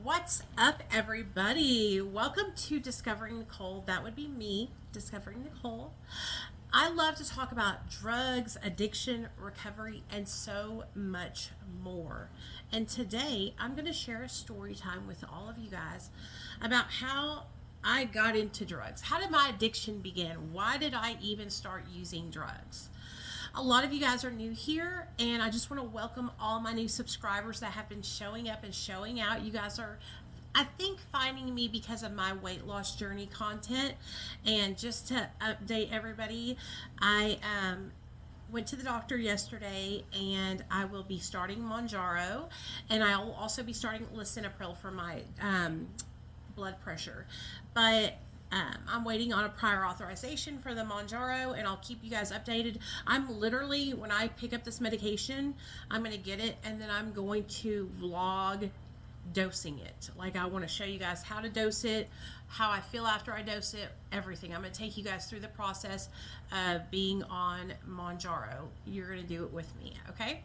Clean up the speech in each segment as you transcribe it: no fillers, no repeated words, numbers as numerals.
What's up, everybody? Welcome to Discovering Nicole. That would be me, Discovering Nicole. I love to talk about drugs, addiction, recovery, and so much more. And today, I'm going to share a story time with all of you guys about how I got into drugs. How did my addiction begin? Why did I even start using drugs? A lot of you guys are new here, and I just want to welcome all my new subscribers that have been showing up and showing out. You guys are, I think, finding me because of my weight loss journey content. And just to update everybody, I went to the doctor yesterday, and I will be starting Monjaro, and I will also be starting lisinopril for my blood pressure. But I'm waiting on a prior authorization for the Monjaro, and I'll keep you guys updated. I'm literally, when I pick up this medication, I'm going to get it, and then I'm going to vlog dosing it. Like, I want to show you guys how to dose it, how I feel after I dose it, everything. I'm going to take you guys through the process of being on Monjaro. You're going to do it with me, okay?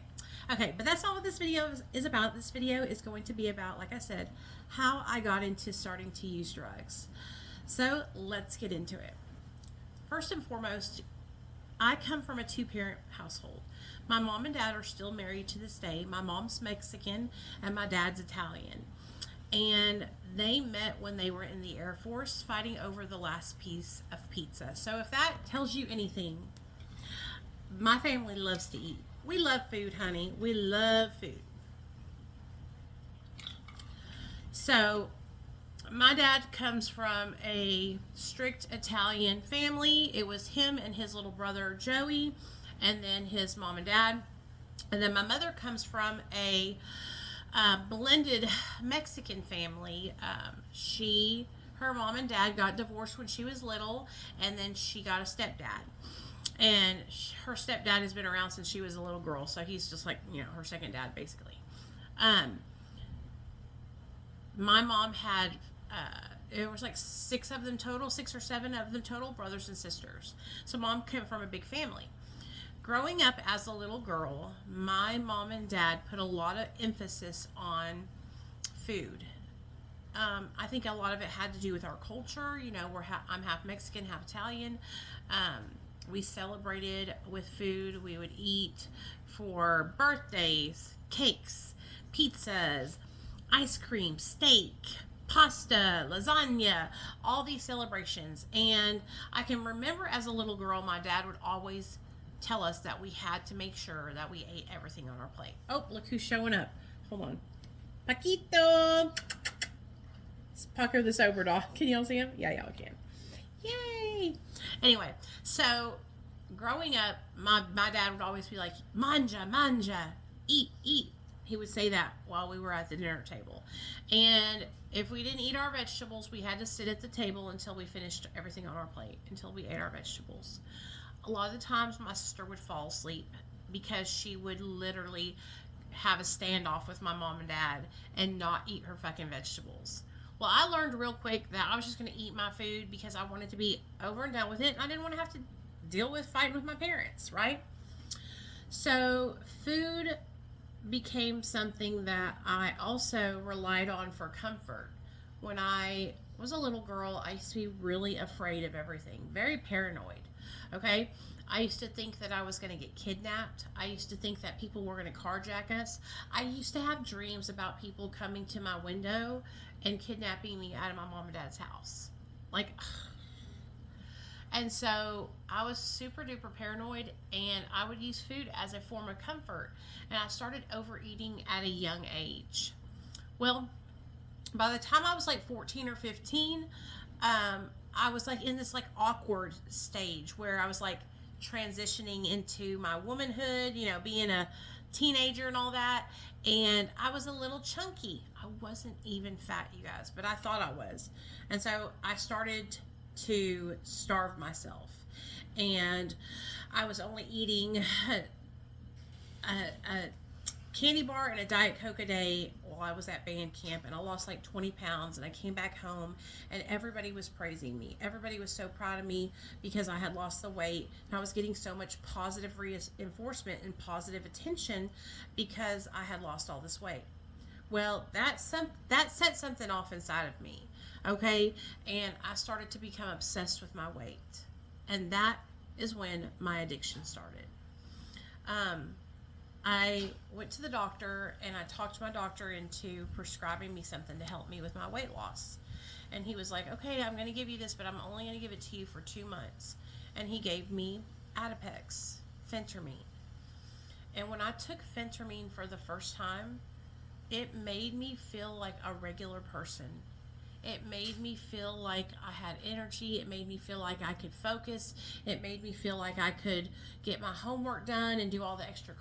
Okay, but that's not what this video is about. This video is going to be about, like I said, how I got into starting to use drugs. So let's get into it. First and foremost, I come from a two-parent household. My mom and dad are still married to this day. My mom's Mexican and my dad's Italian. And they met when they were in the Air Force fighting over the last piece of pizza. So if that tells you anything, my family loves to eat. We love food, honey. We love food. So my dad comes from a strict Italian family. It was him and his little brother Joey, and then his mom and dad. And then my mother comes from a blended Mexican family. Her mom and dad got divorced when she was little, and then she got a stepdad. And her stepdad has been around since she was a little girl, so he's just like, her second dad, basically. My mom had it was like six or seven of them total, brothers and sisters. So mom came from a big family. Growing up as a little girl, my mom and dad put a lot of emphasis on food. I think a lot of it had to do with our culture. I'm half Mexican, half Italian. We celebrated with food. We would eat for birthdays, cakes, pizzas, ice cream, steak, pasta, lasagna, all these celebrations. And I can remember as a little girl, my dad would always tell us that we had to make sure that we ate everything on our plate. Oh, look who's showing up. Hold on. Paquito. Let's pucker this over, dog. Can y'all see him? Yeah, y'all can. Yay. Anyway, so growing up, my dad would always be like, manja, manja, eat, eat. He would say that while we were at the dinner table. And if we didn't eat our vegetables, we had to sit at the table until we finished everything on our plate, until we ate our vegetables. A lot of the times my sister would fall asleep because she would literally have a standoff with my mom and dad and not eat her fucking vegetables. Well, I learned real quick that I was just going to eat my food because I wanted to be over and done with it, and I didn't want to have to deal with fighting with my parents, right? So food became something that I also relied on for comfort. When I was a little girl, I used to be really afraid of everything, very paranoid. Okay, I used to think that I was going to get kidnapped. I used to think that people were going to carjack us. I used to have dreams about people coming to my window and kidnapping me out of my mom and dad's house. Like, and so I was super duper paranoid, and I would use food as a form of comfort. And I started overeating at a young age. Well, by the time I was like 14 or 15, I was like in this like awkward stage where I was like transitioning into my womanhood, being a teenager and all that. And I was a little chunky. I wasn't even fat, you guys, but I thought I was. And so I started to starve myself. And I was only eating a candy bar and a Diet Coke a day while I was at band camp, and I lost like 20 pounds, and I came back home and everybody was praising me. Everybody was so proud of me because I had lost the weight, and I was getting so much positive reinforcement and positive attention because I had lost all this weight. Well, that set something off inside of me, okay? And I started to become obsessed with my weight. And that is when my addiction started. I went to the doctor and I talked my doctor into prescribing me something to help me with my weight loss. And he was like, okay, I'm going to give you this, but I'm only going to give it to you for 2 months. And he gave me Adipex, phentermine. And when I took phentermine for the first time, it made me feel like a regular person. It made me feel like I had energy. It made me feel like I could focus. It made me feel like I could get my homework done and do all the extra.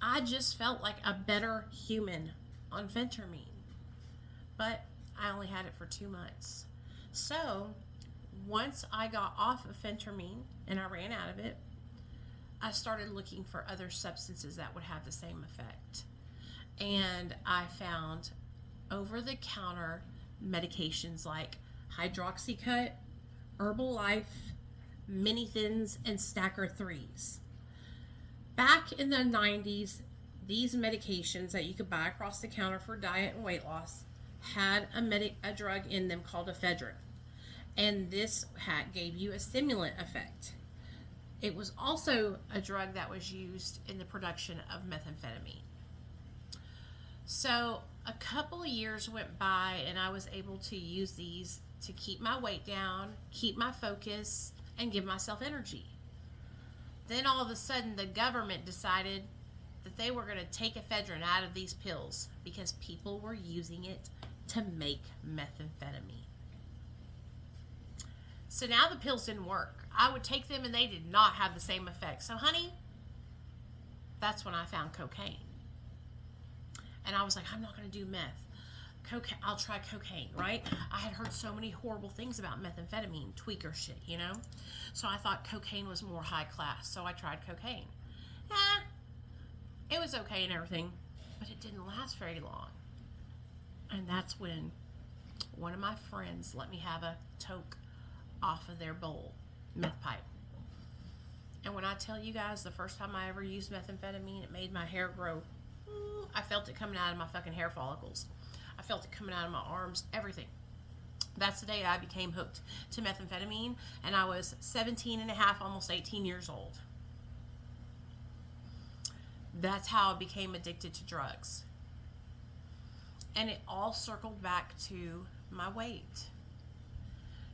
I just felt like a better human on phentermine. But I only had it for 2 months. So once I got off of phentermine and I ran out of it, I started looking for other substances that would have the same effect. And I found over-the-counter medications like Hydroxycut, Herbalife, Mini Thins, and Stacker 3s. Back in the 90s, these medications that you could buy across the counter for diet and weight loss had a drug in them called ephedrine. And this gave you a stimulant effect. It was also a drug that was used in the production of methamphetamine. So a couple of years went by and I was able to use these to keep my weight down, keep my focus, and give myself energy. Then all of a sudden the government decided that they were going to take ephedrine out of these pills because people were using it to make methamphetamine. So now the pills didn't work. I would take them and they did not have the same effect. So honey, that's when I found cocaine. And I was like, I'm not going to do meth. Cocaine, I'll try cocaine, right? I had heard so many horrible things about methamphetamine, tweaker shit, you know? So I thought cocaine was more high class. So I tried cocaine. It was okay and everything, but it didn't last very long. And that's when one of my friends let me have a toke off of their bowl, meth pipe. And when I tell you guys, the first time I ever used methamphetamine, it made my hair grow. I felt it coming out of my fucking hair follicles. I felt it coming out of my arms, everything. That's the day I became hooked to methamphetamine, and I was 17 and a half, almost 18 years old. That's how I became addicted to drugs. And it all circled back to my weight.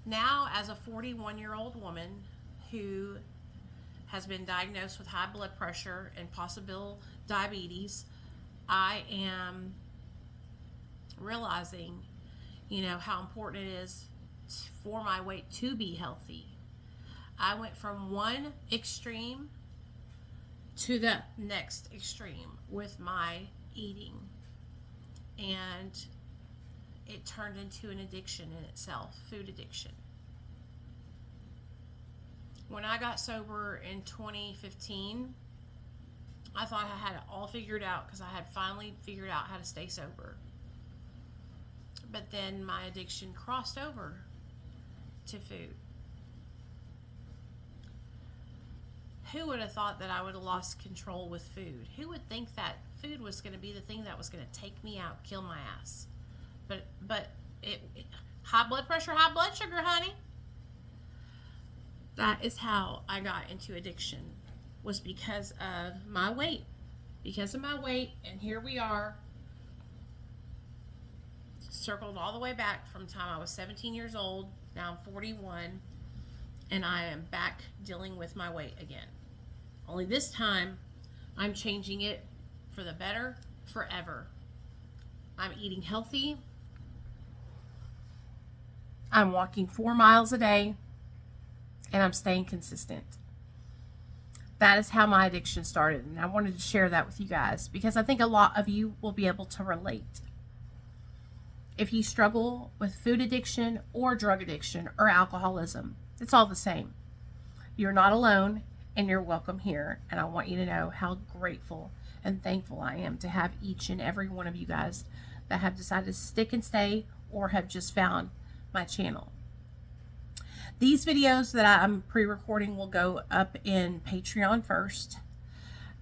Now, as a 41-year-old woman who has been diagnosed with high blood pressure and possible diabetes, I am realizing, how important it is for my weight to be healthy. I went from one extreme to the next extreme with my eating. And it turned into an addiction in itself, food addiction. When I got sober in 2015, I thought I had it all figured out because I had finally figured out how to stay sober. But then my addiction crossed over to food. Who would have thought that I would have lost control with food? Who would think that food was going to be the thing that was going to take me out, kill my ass? But high blood pressure, high blood sugar, honey. That is how I got into addiction, was because of my weight. Because of my weight, and here we are, circled all the way back from the time I was 17 years old, now I'm 41, and I am back dealing with my weight again. Only this time, I'm changing it for the better forever. I'm eating healthy. I'm walking 4 miles a day, and I'm staying consistent. That is how my addiction started, and I wanted to share that with you guys because I think a lot of you will be able to relate. If you struggle with food addiction or drug addiction or alcoholism, it's all the same. You're not alone, and you're welcome here, and I want you to know how grateful and thankful I am to have each and every one of you guys that have decided to stick and stay or have just found my channel. These videos that I'm pre-recording will go up in Patreon first,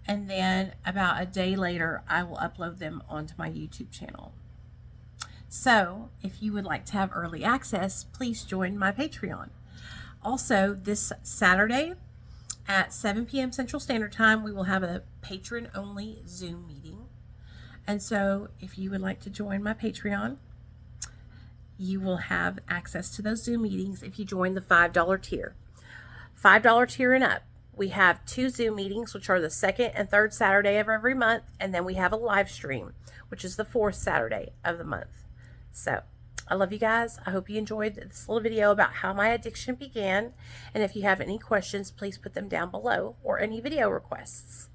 and then about a day later I will upload them onto my YouTube channel. So if you would like to have early access, please join my Patreon. Also, this Saturday at 7 p.m. Central Standard Time, we will have a patron-only Zoom meeting. And so if you would like to join my Patreon, you will have access to those Zoom meetings if you join the $5 tier. $5 tier and up. We have 2 Zoom meetings, which are the second and third Saturday of every month. And then we have a live stream, which is the 4th Saturday of the month. So I love you guys. I hope you enjoyed this little video about how my addiction began. And if you have any questions, please put them down below or any video requests.